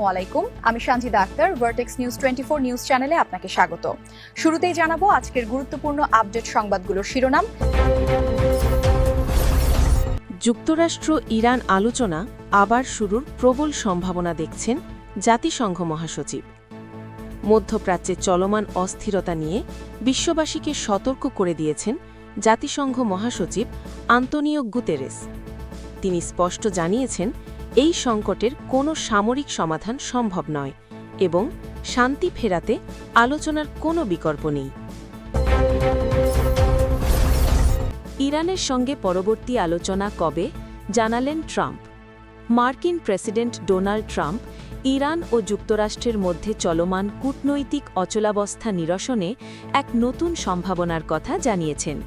আসসালামু আলাইকুম, আমি Sanjida Akter. Vertex news 24 news চ্যানেলে আপনাকে স্বাগত। শুরুতেই জানাবো আজকের গুরুত্বপূর্ণ আপডেট সংবাদগুলোর শিরোনাম। যুক্তরাষ্ট্র ইরান আলোচনা আবার শুরুর প্রবল সম্ভাবনা দেখছেন জাতিসংঘ মহাসচিব। মধ্যপ্রাচ্যে চলমান অস্থিরতা নিয়ে বিশ্ববাসীকে সতর্ক করে দিয়েছেন জাতিসংঘ মহাসচিব আন্তোনিও গুতেরেস। তিনি স্পষ্ট জানিয়েছেন, এই সংকটের কোনো সামরিক সমাধান সম্ভব নয় এবং শান্তি ফেরাতে আলোচনার কোনো বিকল্প নেই। ইরানের সঙ্গে পরবর্তী আলোচনা কবে, জানালেন ট্রাম্প। মার্কিন প্রেসিডেন্ট ডোনাল্ড ট্রাম্প ইরান ও যুক্তরাষ্ট্রের মধ্যে চলমান কূটনৈতিক অচলাবস্থা নিরসনে এক নতুন সম্ভাবনার কথা জানিয়েছেন।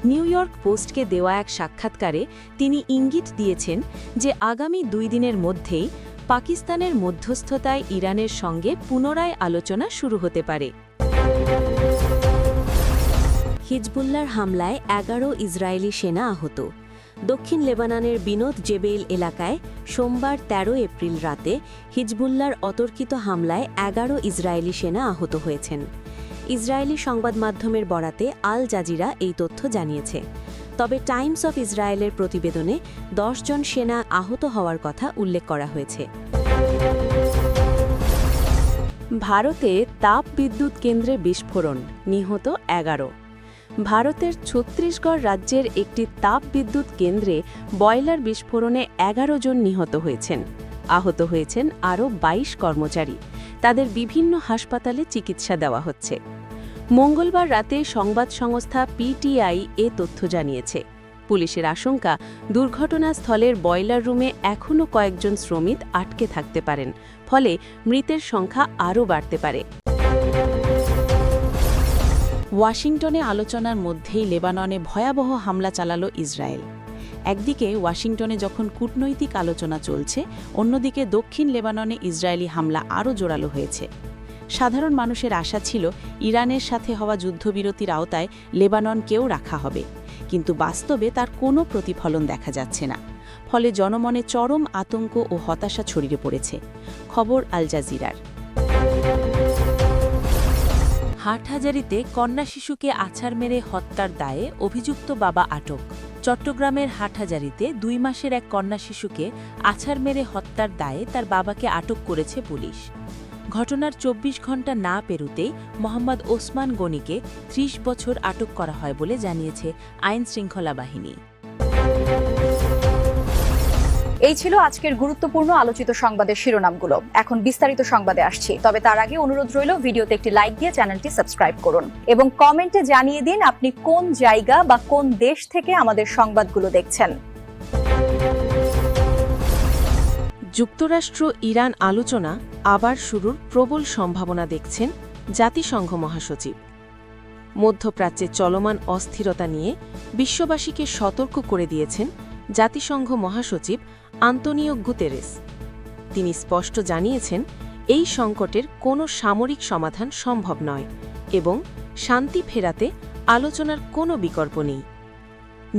নিউ ইয়র্ক পোস্টকে দেওয়া এক সাক্ষাৎকারে তিনি ইঙ্গিত দিয়েছেন যে আগামী 2 দিনের মধ্যেই পাকিস্তানের মধ্যস্থতায় ইরানের সঙ্গে পুনরায় আলোচনা শুরু হতে পারে। হিজবুল্লাহর হামলায় 11 ইসরায়েলি সেনা আহত। দক্ষিণ লেবাননের বিনোদ জেবেইল এলাকায় সোমবার 13 এপ্রিল রাতে হিজবুল্লাহর অতর্কিত হামলায় 11 ইসরায়েলি সেনা আহত হয়েছেন। ইসরায়েলি সংবাদ মাধ্যমের বরাতে আল জাজিরা এই তথ্য জানিয়েছে। তবে টাইমস অফ ইসরায়েলের প্রতিবেদনে 10 জন সেনা আহত হওয়ার কথা উল্লেখ করা হয়েছে। ভারতে তাপ বিদ্যুৎ কেন্দ্রে বিস্ফোরণ, নিহত 11। ভারতের ছত্তিশগড় রাজ্যের একটি তাপ বিদ্যুৎ কেন্দ্রে বয়লার বিস্ফোরণে 11 জন নিহত হয়েছেন। আহত হয়েছেন আরও 22 কর্মচারী। তাদের বিভিন্ন হাসপাতালে চিকিৎসা দেওয়া হচ্ছে। মঙ্গলবার রাতে সংবাদ সংস্থা পিটিআই এ তথ্য জানিয়েছে। পুলিশের আশঙ্কা, দুর্ঘটনাস্থলের বয়লার রুমে এখনও কয়েকজন শ্রমিক আটকে থাকতে পারেন, ফলে মৃতের সংখ্যা আরও বাড়তে পারে। ওয়াশিংটনে আলোচনার মধ্যেই লেবাননে ভয়াবহ হামলা চালালো ইসরায়েল। একদিকে ওয়াশিংটনে যখন কূটনৈতিক আলোচনা চলছে, অন্যদিকে দক্ষিণ লেবাননে ইসরায়েলি হামলা আরও জোরালো হয়েছে। সাধারণ মানুষের আশা ছিল ইরানের সাথে হওয়া যুদ্ধবিরতির আওতায় লেবাননকেও রাখা হবে, কিন্তু বাস্তবে তার কোনো প্রতিফলন দেখা যাচ্ছে না। ফলে জনমনে চরম আতঙ্ক ও হতাশা ছড়িয়ে পড়েছে। খবর আল জাজিরার। হাটহাজারীতে কন্যা শিশুকে আছাড় মেরে হত্যার দায়ে অভিযুক্ত বাবা আটক। চট্টগ্রামের হাটহাজারীতে 2 মাসের এক কন্যা শিশুকে আছাড় মেরে হত্যার দায়ে তার বাবাকে আটক করেছে পুলিশ। ঘটনার 24 ঘণ্টা না পেরুতেই মোহাম্মদ ওসমান গনিকে 30 বছর আটক করা হয় বলে জানিয়েছে আইন শৃঙ্খলা বাহিনী। এই ছিল আজকের গুরুত্বপূর্ণ আলোচিত সংবাদের শিরোনামগুলো। এখন বিস্তারিত সংবাদে আসছি, তবে তার আগে অনুরোধ রইল ভিডিওতে একটি লাইক দিয়ে চ্যানেলটি সাবস্ক্রাইব করুন এবং কমেন্টে জানিয়ে দিন আপনি কোন জায়গা বা কোন দেশ থেকে আমাদের সংবাদগুলো দেখছেন। যুক্তরাষ্ট্র ইরান আলোচনা আবার শুরুর প্রবল সম্ভাবনা দেখছেন জাতিসংঘ মহাসচিব। মধ্যপ্রাচ্যে চলমান অস্থিরতা নিয়ে বিশ্ববাসীকে সতর্ক করে দিয়েছেন জাতিসংঘ মহাসচিব আন্তোনিও গুতেরেস। তিনি স্পষ্ট জানিয়েছেন, এই সংকটের কোনো সামরিক সমাধান সম্ভব নয় এবং শান্তি ফেরাতে আলোচনার কোনো বিকল্প নেই।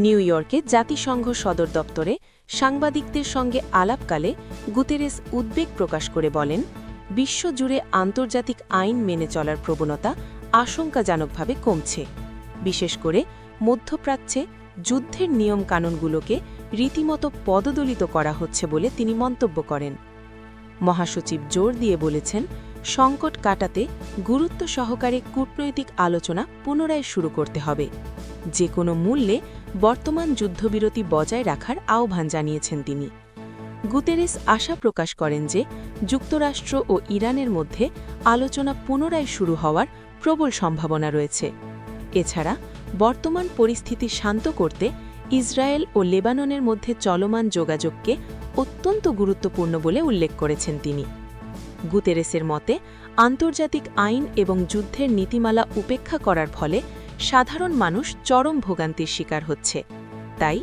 নিউ ইয়র্কে জাতিসংঘ সদর দপ্তরে সাংবাদিকদের সঙ্গে আলাপকালে গুতেরেস উদ্বেগ প্রকাশ করে বলেন, বিশ্বজুড়ে আন্তর্জাতিক আইন মেনে চলার প্রবণতা আশঙ্কাজনকভাবে কমছে। বিশেষ করে মধ্যপ্রাচ্যে যুদ্ধের নিয়মকানুনগুলোকে রীতিমতো পদদলিত করা হচ্ছে বলে তিনি মন্তব্য করেন। মহাসচিব জোর দিয়ে বলেছেন, সংকট কাটাতে গুরুত্ব সহকারে কূটনৈতিক আলোচনা পুনরায় শুরু করতে হবে। যে কোনো মূল্যে বর্তমান যুদ্ধবিরতি বজায় রাখার আহ্বান জানিয়েছেন তিনি। গুতেরেস আশা প্রকাশ করেন যে যুক্তরাষ্ট্র ও ইরানের মধ্যে আলোচনা পুনরায় শুরু হওয়ার প্রবল সম্ভাবনা রয়েছে। এছাড়া বর্তমান পরিস্থিতি শান্ত করতে ইসরায়েল ও লেবাননের মধ্যে চলমান যোগাযোগকে অত্যন্ত গুরুত্বপূর্ণ বলে উল্লেখ করেছেন তিনি। গুতেরেসের মতে, আন্তর্জাতিক আইন এবং যুদ্ধের নীতিমালা উপেক্ষা করার ফলে সাধারণ মানুষ চরম ভোগান্তির শিকার হচ্ছে। তাই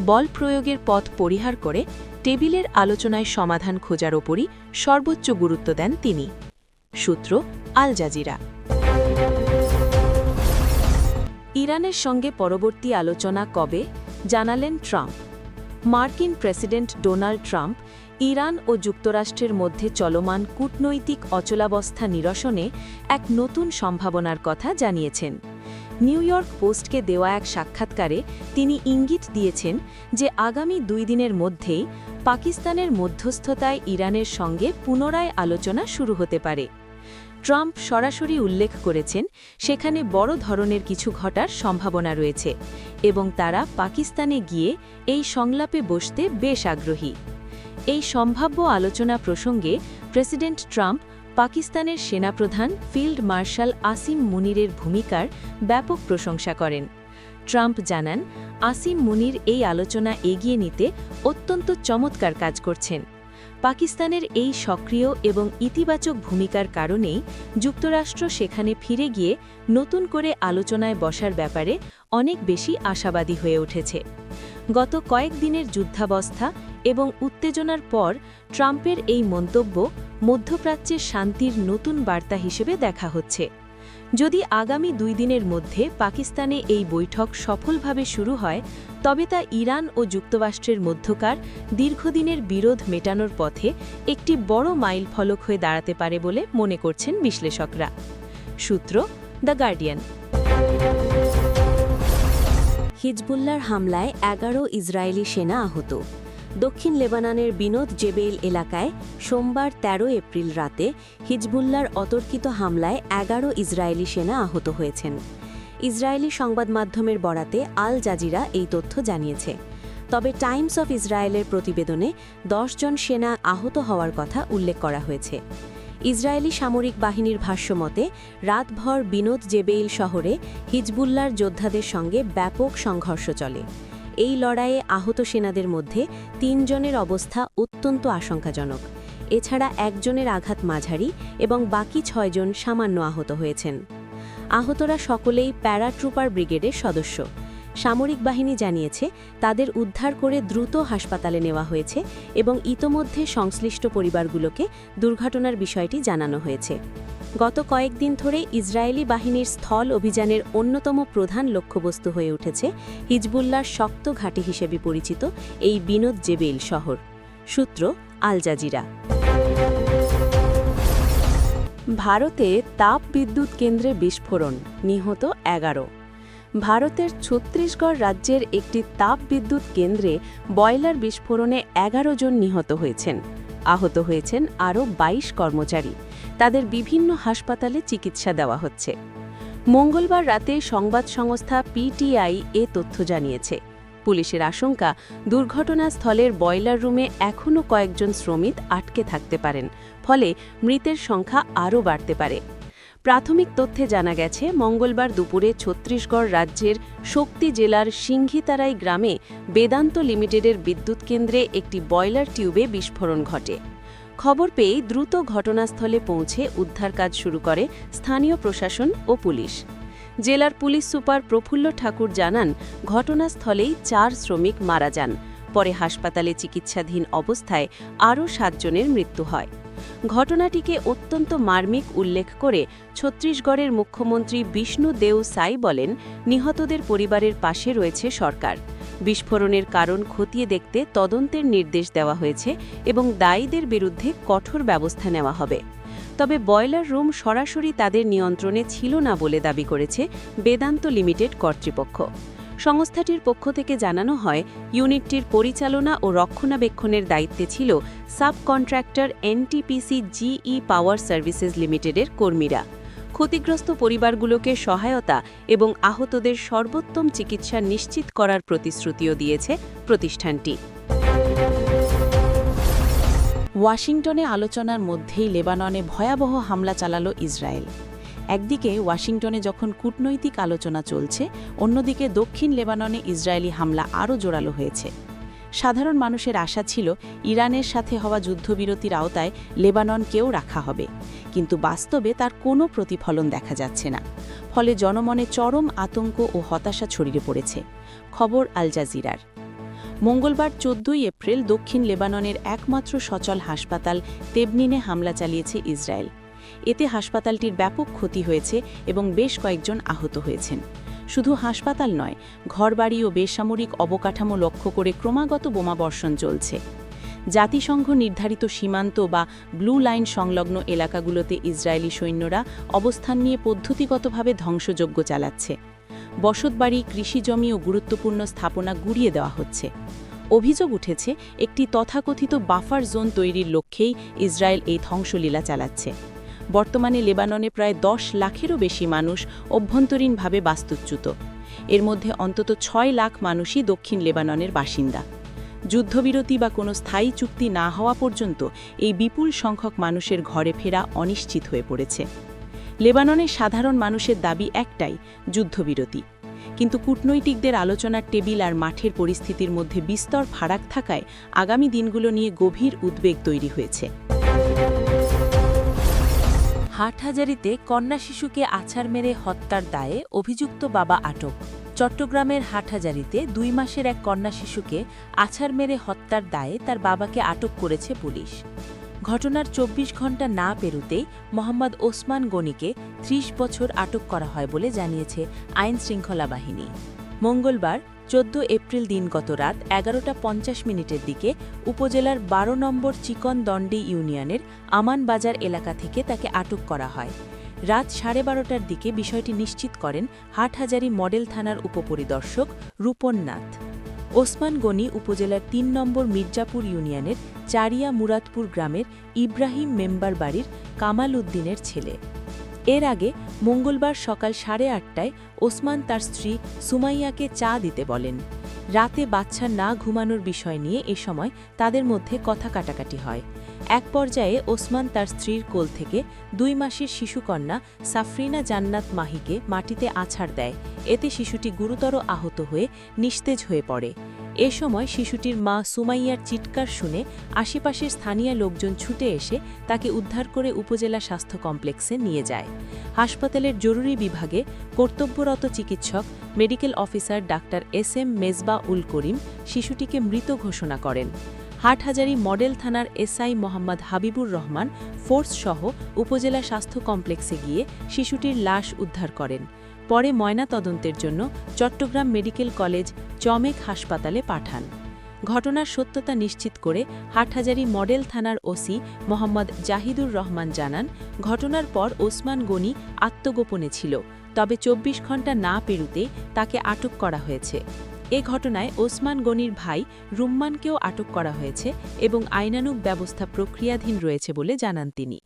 বল প্রয়োগের পথ পরিহার করে টেবিলের আলোচনায় সমাধান খোঁজার ওপরই সর্বোচ্চ গুরুত্ব দেন তিনি। সূত্র আল জাজিরা। ইরানের সঙ্গে পরবর্তী আলোচনা কবে, জানালেন ট্রাম্প। মার্কিন প্রেসিডেন্ট ডোনাল্ড ট্রাম্প ইরান ও যুক্তরাষ্ট্রের মধ্যে চলমান কূটনৈতিক অচলাবস্থা নিরসনে এক নতুন সম্ভাবনার কথা জানিয়েছেন। নিউ ইয়র্ক পোস্টকে দেওয়া এক সাক্ষাৎকারে তিনি ইঙ্গিত দিয়েছেন যে আগামী 2 দিনের মধ্যেই পাকিস্তানের মধ্যস্থতায় ইরানের সঙ্গে পুনরায় আলোচনা শুরু হতে পারে। ট্রাম্প সরাসরি উল্লেখ করেছেন সেখানে বড় ধরনের কিছু ঘটার সম্ভাবনা রয়েছে এবং তারা পাকিস্তানে গিয়ে এই সংলাপে বসতে বেশ আগ্রহী। এই সম্ভাব্য আলোচনা প্রসঙ্গে প্রেসিডেন্ট ট্রাম্প পাকিস্তানের সেনাপ্রধান ফিল্ড মার্শাল আসিম মুনিরের ভূমিকার ব্যাপক প্রশংসা করেন। ট্রাম্প জানান, আসিম মুনির এই আলোচনা এগিয়ে নিতে অত্যন্ত চমৎকার কাজ করছেন। পাকিস্তানের এই সক্রিয় এবং ইতিবাচক ভূমিকার কারণেই যুক্তরাষ্ট্র সেখানে ফিরে গিয়ে নতুন করে আলোচনায় বসার ব্যাপারে অনেক বেশি আশাবাদী হয়ে উঠেছে। গত কয়েকদিনের যুদ্ধাবস্থা এবং উত্তেজনার পর ট্রাম্পের এই মন্তব্য মধ্যপ্রাচ্যের শান্তির নতুন বার্তা হিসেবে দেখা হচ্ছে। যদি আগামী 2 দিনের মধ্যে পাকিস্তানে এই বৈঠক সফলভাবে শুরু হয়, তবে তা ইরান ও যুক্তরাষ্ট্রের মধ্যকার দীর্ঘদিনের বিরোধ মেটানোর পথে একটি বড় মাইল ফলক হয়ে দাঁড়াতে পারে বলে মনে করছেন বিশ্লেষকরা। সূত্র দ্য গার্ডিয়ান। হিজবুল্লাহর হামলায় 11 ইসরায়েলি সেনা আহত। দক্ষিণ লেবাননের বিনোদ জেবেইল এলাকায় সোমবার 13 এপ্রিল রাতে হিজবুল্লাহর অতর্কিত হামলায় 11 ইসরায়েলি সেনা আহত হয়েছেন। ইসরায়েলি সংবাদ মাধ্যমের বরাতে আল জাজিরা এই তথ্য জানিয়েছে। তবে টাইমস অফ ইসরায়েলের প্রতিবেদনে 10 জন সেনা আহত হওয়ার কথা উল্লেখ করা হয়েছে। ইসরায়েলি সামরিক বাহিনীর ভাষ্যমতে রাতভর বিনোদ জেবেইল শহরে হিজবুল্লাহর যোদ্ধাদের সঙ্গে ব্যাপক সংঘর্ষ চলে। এই লড়াইয়ে আহত সেনাদের মধ্যে 3 জনের অবস্থা অত্যন্ত আশঙ্কাজনক। এছাড়া 1 জনের আঘাত মাঝারি এবং বাকি 6 জন সামান্য আহত হয়েছেন। আহতরা সকলেই প্যারাট্রুপার ব্রিগেডের সদস্য। সামরিক বাহিনী জানিয়েছে তাদের উদ্ধার করে দ্রুত হাসপাতালে নেওয়া হয়েছে এবং ইতোমধ্যে সংশ্লিষ্ট পরিবারগুলোকে দুর্ঘটনার বিষয়টি জানানো হয়েছে। গত কয়েকদিন ধরে ইসরায়েলি বাহিনীর স্থল অভিযানের অন্যতম প্রধান লক্ষ্যবস্তু হয়ে উঠেছে হিজবুল্লাহর শক্ত ঘাঁটি হিসেবে পরিচিত এই বিনোদ জেবেইল শহর। সূত্র আল জাজিরা। ভারতে তাপ বিদ্যুৎ কেন্দ্রে বিস্ফোরণ, নিহত 11। ভারতের ছত্তিশগড় রাজ্যের একটি তাপ বিদ্যুৎ কেন্দ্রে বয়লার বিস্ফোরণে 11 জন নিহত হয়েছেন। আহত হয়েছেন আরও 22 কর্মচারী। তাদের বিভিন্ন হাসপাতালে চিকিৎসা দেওয়া হচ্ছে। মঙ্গলবার রাতে সংবাদ সংস্থা পিটিআই এ তথ্য জানিয়েছে। পুলিশের আশঙ্কা, দুর্ঘটনাস্থলের বয়লার রুমে এখনও কয়েকজন শ্রমিক আটকে থাকতে পারেন, ফলে মৃতের সংখ্যা আরও বাড়তে পারে। প্রাথমিক তথ্যে জানা গেছে, মঙ্গলবার দুপুরে ছত্তিশগড় রাজ্যের শক্তি জেলার সিংঘিতারাই গ্রামে বেদান্ত লিমিটেডের বিদ্যুৎ কেন্দ্রে একটি বয়লার টিউবে বিস্ফোরণ ঘটে। খবর পেয়ে দ্রুত ঘটনাস্থলে পৌঁছে উদ্ধার কাজ শুরু করে স্থানীয় প্রশাসন ও পুলিশ। জেলার পুলিশ সুপার প্রফুল্ল ঠাকুর জানান, ঘটনাস্থলেই 4 শ্রমিক মারা যান। পরে হাসপাতালে চিকিৎসাধীন অবস্থায় আরও 7 জনের মৃত্যু হয়। ঘটনাটিকে অত্যন্ত মার্মিক উল্লেখ করে ছত্তিশগড়ের মুখ্যমন্ত্রী বিষ্ণু দেও সাই বলেন, নিহতদের পরিবারের পাশে রয়েছে সরকার। বিস্ফোরণের কারণ খতিয়ে দেখতে তদন্তের নির্দেশ দেওয়া হয়েছে এবং দায়ীদের বিরুদ্ধে কঠোর ব্যবস্থা নেওয়া হবে। তবে বয়লার রুম সরাসরি তাদের নিয়ন্ত্রণে ছিল না বলে দাবি করেছে বেদান্ত লিমিটেড কর্তৃপক্ষ। সংস্থাটির পক্ষ থেকে জানানো হয়, ইউনিটটির পরিচালনা ও রক্ষণাবেক্ষণের দায়িত্বে ছিল সাব কন্ট্রাক্টর এনটিপিসি জিই পাওয়ার সার্ভিসেস লিমিটেডের কর্মীরা। ক্ষতিগ্রস্ত পরিবারগুলোকে সহায়তা এবং আহতদের সর্বোত্তম চিকিৎসা নিশ্চিত করার প্রতিশ্রুতিও দিয়েছে প্রতিষ্ঠানটি। ওয়াশিংটনে আলোচনার মধ্যেই লেবাননে ভয়াবহ হামলা চালালো ইসরায়েল। একদিকে ওয়াশিংটনে যখন কূটনৈতিক আলোচনা চলছে, অন্যদিকে দক্ষিণ লেবাননে ইসরায়েলি হামলা আরও জোরালো হয়েছে। সাধারণ মানুষের আশা ছিল ইরানের সাথে হওয়া যুদ্ধবিরতির আওতায় লেবাননকেও রাখা হবে, কিন্তু বাস্তবে তার কোনো প্রতিফলন দেখা যাচ্ছে না। ফলে জনমনে চরম আতঙ্ক ও হতাশা ছড়িয়ে পড়েছে। খবর আল জাজিরার। মঙ্গলবার 14 এপ্রিল দক্ষিণ লেবাননের একমাত্র সচল হাসপাতাল তেবনিনে হামলা চালিয়েছে ইসরায়েল। এতে হাসপাতালটির ব্যাপক ক্ষতি হয়েছে এবং বেশ কয়েকজন আহত হয়েছেন। শুধু হাসপাতাল নয়, ঘরবাড়ি ও বেসামরিক অবকাঠামো লক্ষ্য করে ক্রমাগত বোমাবর্ষণ চলছে। জাতিসংঘ নির্ধারিত সীমান্ত বা ব্লু লাইন সংলগ্ন এলাকাগুলোতে ইসরায়েলি সৈন্যরা অবস্থান নিয়ে পদ্ধতিগতভাবে ধ্বংসযজ্ঞ চালাচ্ছে। বসতবাড়ি, কৃষিজমি ও গুরুত্বপূর্ণ স্থাপনা গুঁড়িয়ে দেওয়া হচ্ছে। অভিযোগ উঠেছে একটি তথাকথিত বাফার জোন তৈরির লক্ষ্যেই ইসরায়েল এই ধ্বংসলীলা চালাচ্ছে। বর্তমানে লেবাননে প্রায় 10 লাখেরও বেশি মানুষ অভ্যন্তরীণভাবে বাস্তুচ্যুত। এর মধ্যে অন্তত 6 লাখ মানুষই দক্ষিণ লেবাননের বাসিন্দা। যুদ্ধবিরতি বা কোনো স্থায়ী চুক্তি না হওয়া পর্যন্ত এই বিপুল সংখ্যক মানুষের ঘরে ফেরা অনিশ্চিত হয়ে পড়েছে। লেবাননের সাধারণ মানুষের দাবি একটাই, যুদ্ধবিরতি। কিন্তু কূটনৈতিকদের আলোচনার টেবিল আর মাঠের পরিস্থিতির মধ্যে বিস্তর ফারাক থাকায় আগামী দিনগুলো নিয়ে গভীর উদ্বেগ তৈরি হয়েছে। হাটহাজারীতে কন্যা শিশুকে আছাড় মেরে হত্যার দায়ে অভিযুক্ত বাবা আটক। চট্টগ্রামের হাটহাজারীতে 2 মাসের এক কন্যা শিশুকে আছাড় মেরে হত্যার দায়ে তার বাবাকে আটক করেছে পুলিশ। ঘটনার 24 ঘণ্টা না পেরুতেই মোহাম্মদ ওসমান গনিকে 30 বছর আটক করা হয় বলে জানিয়েছে আইন শৃঙ্খলা বাহিনী। মঙ্গলবার 14 এপ্রিল দিনগত রাত 11:50 দিকে উপজেলার 12 নম্বর চিকনদণ্ডী ইউনিয়নের আমান বাজার এলাকা থেকে তাকে আটক করা হয়। রাত 12:30টার দিকে বিষয়টি নিশ্চিত করেন হাটহাজারী মডেল থানার উপপরিদর্শক রূপন নাথ। ওসমান গনি উপজেলার 3 নম্বর মির্জাপুর ইউনিয়নের চারিয়া মুরাদপুর গ্রামের ইব্রাহিম মেম্বার বাড়ির কামাল উদ্দিনের ছেলে। এর আগে মঙ্গলবার সকাল 8:30টায় ওসমান তার স্ত্রী সুমাইয়াকে চা দিতে বলেন। রাতে বাচ্চা না ঘুমানোর বিষয় নিয়ে এ সময় তাদের মধ্যে কথা কাটাকাটি হয়। এক পর্যায়ে ওসমান তার স্ত্রীর কোল থেকে 2 মাসের শিশুকন্যা সাফরিনা জান্নাত মাহিকে মাটিতে আছাড় দেয়। এতে শিশুটি গুরুতর আহত হয়ে নিস্তেজ হয়ে পড়ে। এ সময় শিশুটির মা সুমাইয়ার চিৎকার শুনে আশেপাশের স্থানীয় লোকজন ছুটে এসে তাকে উদ্ধার করে উপজেলা স্বাস্থ্য কমপ্লেক্সে নিয়ে যায়। হাসপাতালের জরুরি বিভাগে কর্তব্যরত চিকিৎসক মেডিকেল অফিসার ডাক্তার SM মেজবা উল করিম শিশুটিকে মৃত ঘোষণা করেন। হাটহাজারী মডেল থানার SI মোহাম্মদ হাবিবুর রহমান ফোর্স সহ উপজেলা স্বাস্থ্য কমপ্লেক্সে গিয়ে শিশুটির লাশ উদ্ধার করেন। পরে ময়নাতদন্তের জন্য চট্টগ্রাম মেডিকেল কলেজ চমেক হাসপাতালে পাঠান। ঘটনার সত্যতা নিশ্চিত করে হাটহাজারী মডেল থানার OC মোহাম্মদ জাহিদুর রহমান জানান, ঘটনার পর ওসমান গনি আত্মগোপনে ছিল, তবে 24 ঘণ্টা না পেরুতে তাকে আটক করা হয়েছে। এ ঘটনায় ওসমান গনির ভাই রুম্মানকেও আটক করা হয়েছে এবং আইনানুগ ব্যবস্থা প্রক্রিয়াধীন রয়েছে বলে জানান তিনি।